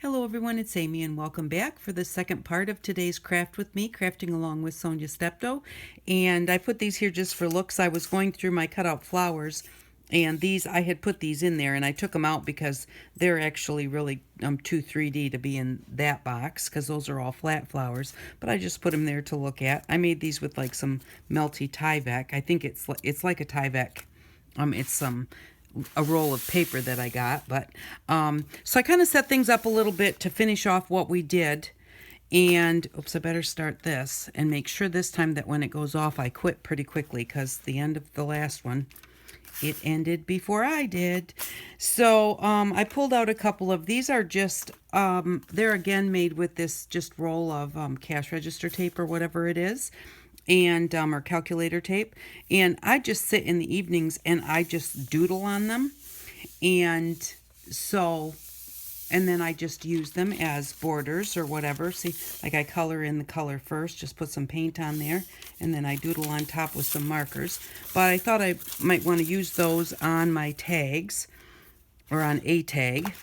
Hello everyone, it's Amy and welcome back for the second part of today's craft with me, crafting along with Sonya Stepto. And I put these here just for looks. I was going through my cutout flowers and I had put these in there and I took them out because they're actually really too 3D to be in that box because those are all flat flowers. But I just put them there to look at. I made these with like some melty Tyvek. I think it's like a Tyvek. It's some a roll of paper that I got, but so I kind of set things up a little bit to finish off what we did. And oops, I better start this and make sure this time that when it goes off I quit pretty quickly, because the end of the last one, it ended before I did. So I pulled out a couple of these. Are just they're again made with this just roll of cash register tape or whatever it is, and or calculator tape. And I just sit in the evenings and I just doodle on them. And so, and then I just use them as borders or whatever. See, like I color in the color first, just put some paint on there, and then I doodle on top with some markers. But I thought I might want to use those on my tags or on a tag.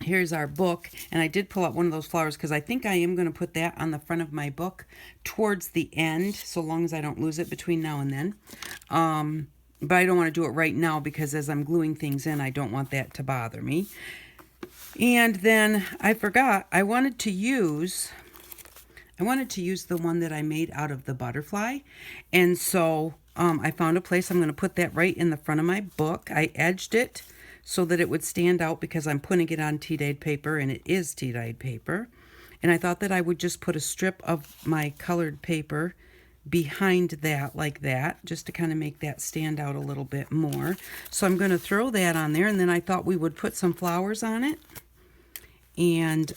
Here's our book, and I did pull out one of those flowers because I think I am going to put that on the front of my book towards the end, so long as I don't lose it between now and then. But I don't want to do it right now because as I'm gluing things in, I don't want that to bother me. And then I forgot, I wanted to use the one that I made out of the butterfly. And so I found a place. I'm going to put that right in the front of my book. I edged it so that it would stand out because I'm putting it on tea-dyed paper, and it is tea-dyed paper. And I thought that I would just put a strip of my colored paper behind that, like that, just to kind of make that stand out a little bit more. So I'm going to throw that on there, and then I thought we would put some flowers on it. And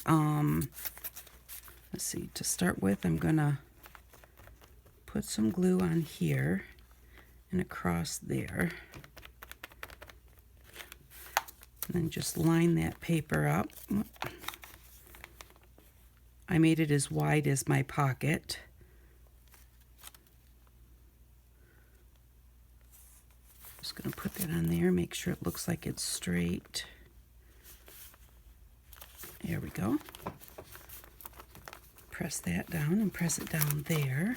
let's see, to start with, I'm going to put some glue on here and across there. And then just line that paper up. I made it as wide as my pocket. Just going to put that on there, make sure it looks like it's straight. There we go. Press that down and press it down there.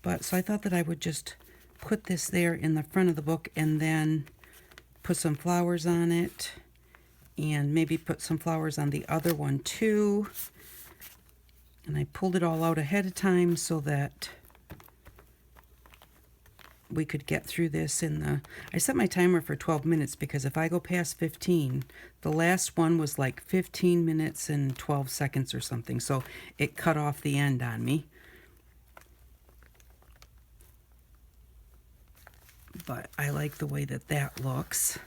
But so I thought that I would just put this there in the front of the book and then put some flowers on it. And maybe put some flowers on the other one too. And I pulled it all out ahead of time so that we could get through this in the... I set my timer for 12 minutes because if I go past 15, the last one was like 15 minutes and 12 seconds or something. So it cut off the end on me. But I like the way that that looks.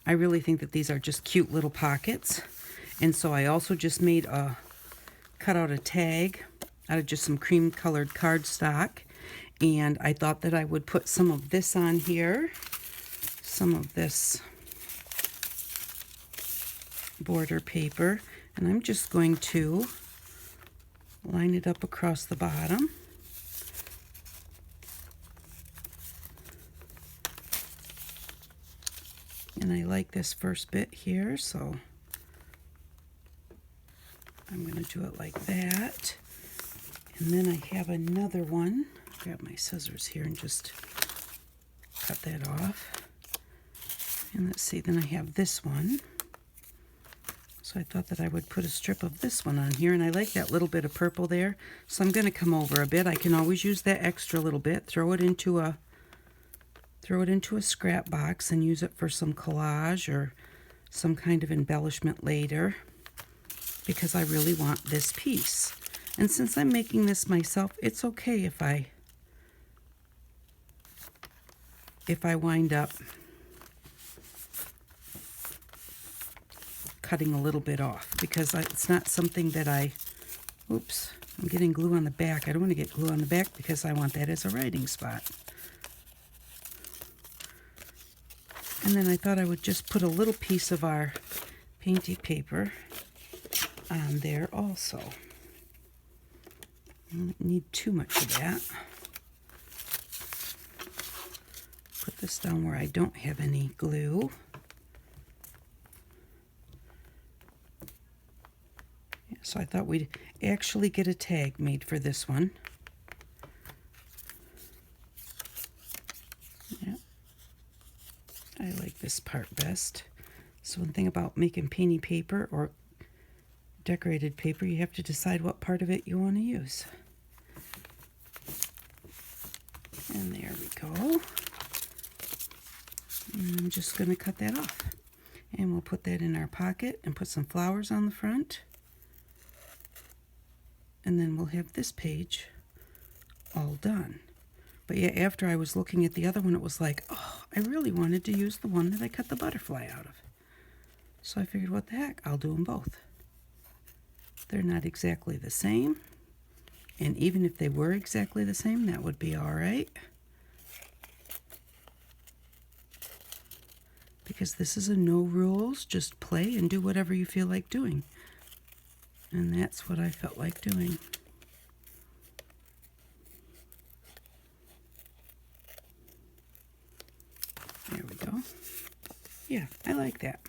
I really think that these are just cute little pockets. And so I also just made cut out a tag out of just some cream colored cardstock. And I thought that I would put some of this on here. Some of this border paper. And I'm just going to line it up across the bottom. And I like this first bit here, so I'm going to do it like that. And then I have another one. Grab my scissors here and just cut that off. And let's see, then I have this one. So I thought that I would put a strip of this one on here, and I like that little bit of purple there. So I'm going to come over a bit. I can always use that extra little bit, throw it into a scrap box and use it for some collage or some kind of embellishment later, because I really want this piece. And since I'm making this myself, it's okay if I wind up cutting a little bit off, because it's not something that oops, I'm getting glue on the back. I don't want to get glue on the back because I want that as a writing spot. And then I thought I would just put a little piece of our painty paper on there also. I don't need too much of that. Put this down where I don't have any glue. So I thought we'd actually get a tag made for this one. Yeah, I like this part best. So one thing about making painty paper or decorated paper, you have to decide what part of it you want to use. And there we go. And I'm just going to cut that off. And we'll put that in our pocket and put some flowers on the front. And then we'll have this page all done. But yeah, after I was looking at the other one, it was like, oh, I really wanted to use the one that I cut the butterfly out of. So I figured, what the heck, I'll do them both. They're not exactly the same. And even if they were exactly the same, that would be all right. Because this is a no rules, just play and do whatever you feel like doing. And that's what I felt like doing. There we go. Yeah, I like that.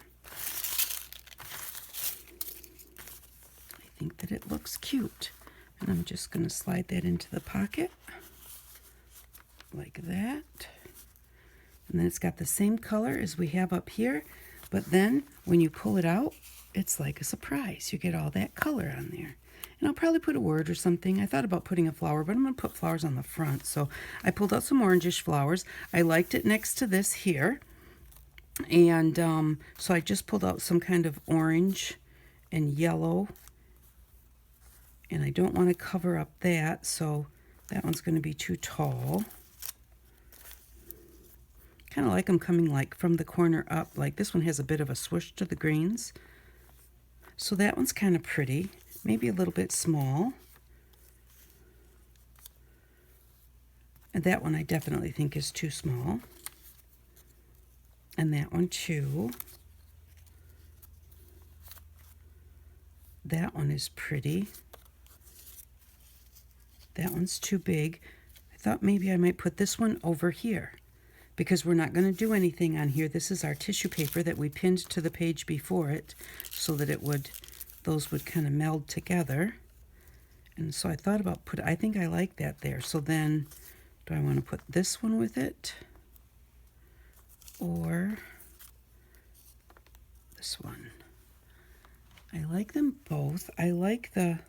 I think that it looks cute. And I'm just going to slide that into the pocket like that. And then it's got the same color as we have up here, but then when you pull it out, it's like a surprise. You get all that color on there. And I'll probably put a word or something. I thought about putting a flower, but I'm going to put flowers on the front. So I pulled out some orangish flowers. I liked it next to this here. And so I just pulled out some kind of orange and yellow. And I don't want to cover up that, so that one's going to be too tall. Kind of like them coming like from the corner up. Like this one has a bit of a swoosh to the greens. So that one's kind of pretty. Maybe a little bit small. And that one I definitely think is too small. And that one too. That one is pretty. That one's too big. I thought maybe I might put this one over here, because we're not going to do anything on here. This is our tissue paper that we pinned to the page before it, so that it would, those would kind of meld together. And so I thought about I think I like that there. So then, do I want to put this one with it? Or this one? I like them both. I like the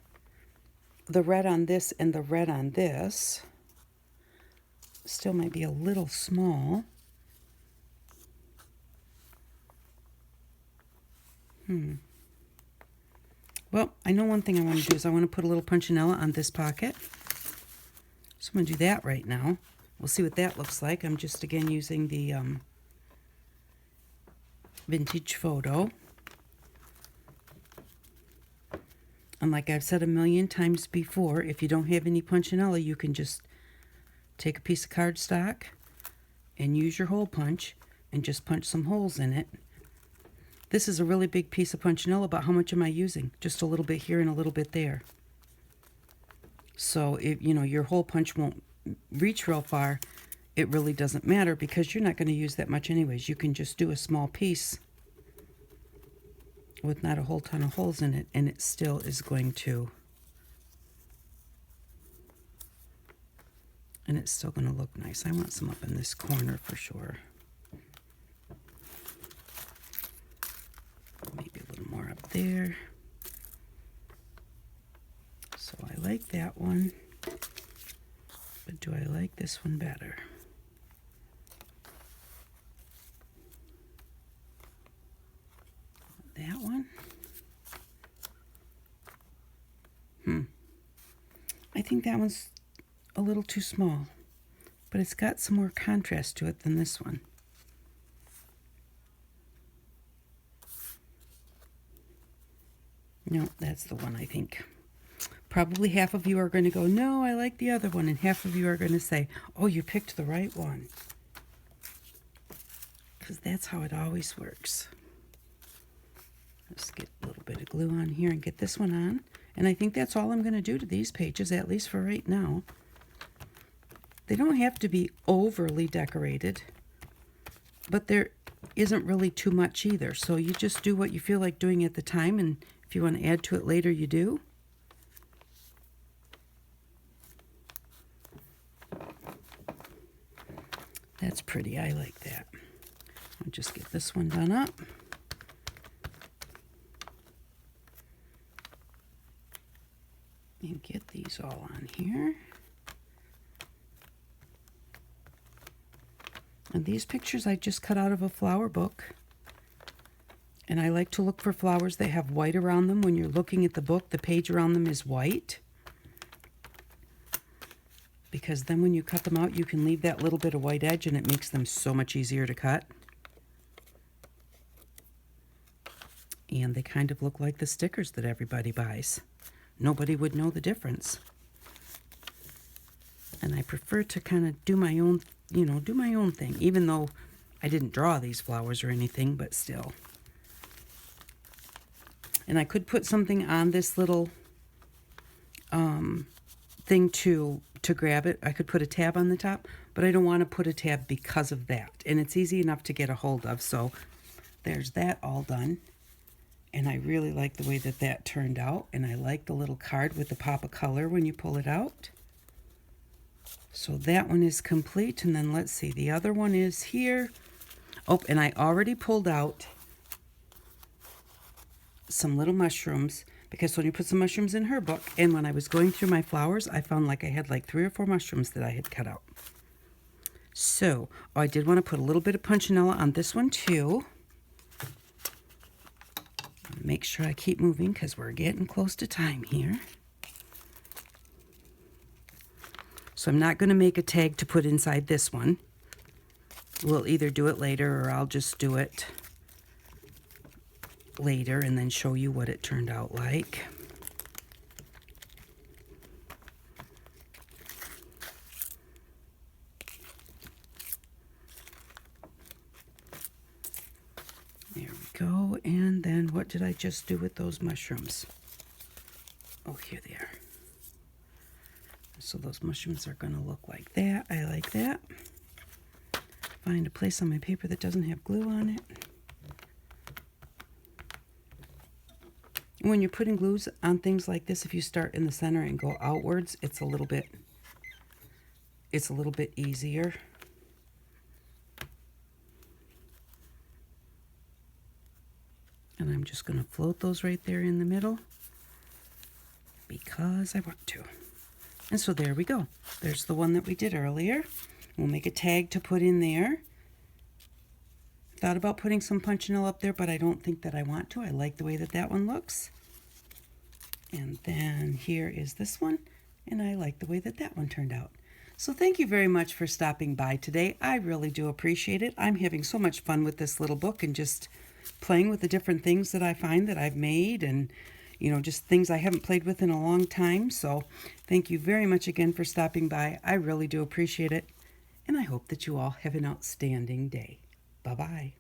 red on this and the red on this. Still might be a little small. Well, I know one thing I want to do is I want to put a little punchinella on this pocket. So I'm going to do that right now. We'll see what that looks like. I'm just again using the vintage photo. And like I've said a million times before, if you don't have any punchinella, you can just take a piece of cardstock and use your hole punch and just punch some holes in it. This is a really big piece of punchinella, but how much am I using? Just a little bit here and a little bit there. So if you know your hole punch won't reach real far, it really doesn't matter because you're not going to use that much anyways. You can just do a small piece with not a whole ton of holes in it, and it still is going to, and it's still going to look nice. I want some up in this corner for sure. Maybe a little more up there. So I like that one, but do I like this one better? That one? I think that one's a little too small, but it's got some more contrast to it than this one. No, that's the one, I think. Probably half of you are going to go, no, I like the other one, and half of you are going to say, oh, you picked the right one. Because that's how it always works. Let's get a little bit of glue on here and get this one on. And I think that's all I'm going to do to these pages, at least for right now. They don't have to be overly decorated, but they're isn't really too much either. So you just do what you feel like doing at the time, and if you want to add to it later, you do. That's pretty. I like that. I'll just get this one done up. And get these all on here. And these pictures I just cut out of a flower book. And I like to look for flowers that have white around them. When you're looking at the book, the page around them is white. Because then when you cut them out, you can leave that little bit of white edge and it makes them so much easier to cut. And they kind of look like the stickers that everybody buys. Nobody would know the difference. And I prefer to kind of do my own, do my own thing, even though I didn't draw these flowers or anything, but still. And I could put something on this little thing to grab it. I could put a tab on the top, but I don't want to put a tab because of that. And it's easy enough to get a hold of, so there's that all done. And I really like the way that that turned out. And I like the little card with the pop of color when you pull it out. So that one is complete. And then let's see, the other one is here. Oh, and I already pulled out some little mushrooms because Sonya put some mushrooms in her book. And when I was going through my flowers, I found like I had like 3 or 4 mushrooms that I had cut out. So I did want to put a little bit of punchinella on this one too. Make sure I keep moving because we're getting close to time here. So I'm not going to make a tag to put inside this one. We'll either do it later or I'll just do it later and then show you what it turned out like. There we go. And then what did I just do with those mushrooms? Oh, here they are. So those mushrooms are going to look like that. I like that. Find a place on my paper that doesn't have glue on it. When you're putting glues on things like this, if you start in the center and go outwards, it's a little bit easier. And I'm just going to float those right there in the middle because I want to. And so there we go. There's the one that we did earlier. We'll make a tag to put in there. Thought about putting some punchinella up there, but I don't think that I want to. I like the way that that one looks. And then here is this one, and I like the way that that one turned out. So thank you very much for stopping by today. I really do appreciate it. I'm having so much fun with this little book and just playing with the different things that I find that I've made and, just things I haven't played with in a long time. So thank you very much again for stopping by. I really do appreciate it. And I hope that you all have an outstanding day. Bye-bye.